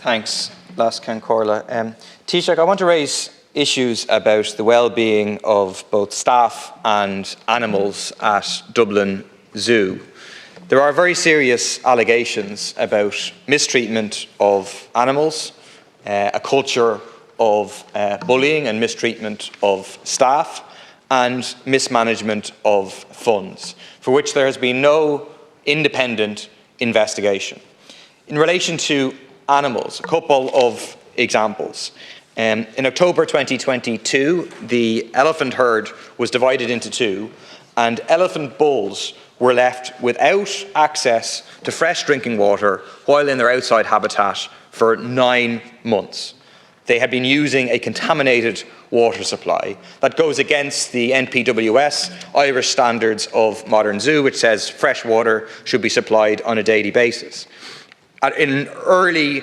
Thanks, Las Cancorla. Taoiseach, I want to raise issues about the well-being of both staff and animals at Dublin Zoo. There are very serious allegations about mistreatment of animals, a culture of bullying and mistreatment of staff, and mismanagement of funds, for which there has been no independent investigation. In relation to animals, a couple of examples. In October 2022, the elephant herd was divided into two, and elephant bulls were left without access to fresh drinking water while in their outside habitat for 9 months. They had been using a contaminated water supply that goes against the NPWS Irish standards of modern zoo, which says fresh water should be supplied on a daily basis. In early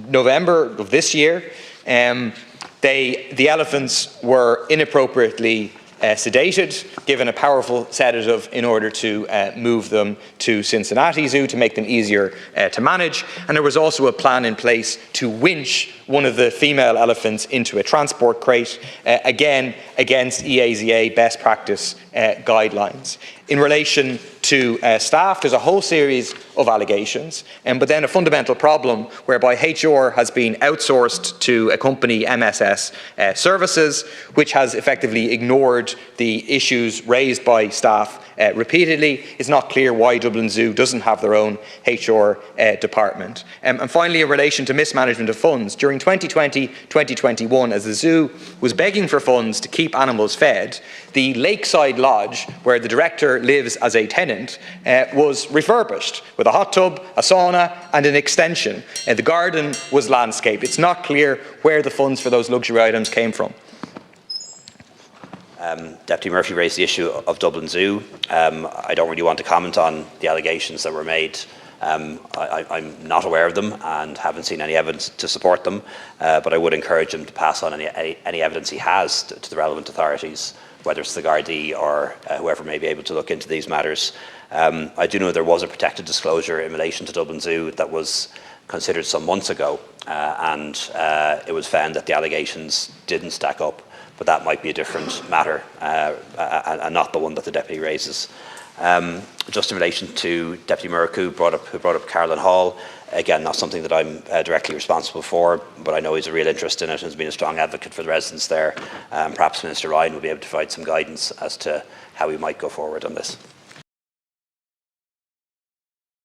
November of this year, the elephants were inappropriately sedated, given a powerful sedative in order to move them to Cincinnati Zoo to make them easier to manage. And there was also a plan in place to winch one of the female elephants into a transport crate, again against EAZA best practice guidelines. In relation to staff, there's a whole series of allegations, but then a fundamental problem whereby HR has been outsourced to a company, MSS Services, which has effectively ignored the issues raised by staff repeatedly. It's not clear why Dublin Zoo doesn't have their own HR department. And finally, in relation to mismanagement of funds, during 2020-2021, as the zoo was begging for funds to keep animals fed, the Lakeside Lodge, where the director lives as a tenant, was refurbished with a hot tub, a sauna and an extension. The garden was landscaped. It's not clear where the funds for those luxury items came from. Deputy Murphy raised the issue of Dublin Zoo. I don't really want to comment on the allegations that were made. I'm not aware of them and haven't seen any evidence to support them, but I would encourage him to pass on any evidence he has to the relevant authorities, whether it's the Gardaí or whoever may be able to look into these matters. I do know there was a protected disclosure in relation to Dublin Zoo that was considered some months ago, and it was found that the allegations didn't stack up. But that might be a different matter and not the one that the Deputy raises. Just in relation to Deputy Murphy, who brought up Carlin Hall, again, not something that I'm directly responsible for, but I know he's a real interest in it and has been a strong advocate for the residents there. Perhaps Minister Ryan will be able to provide some guidance as to how we might go forward on this.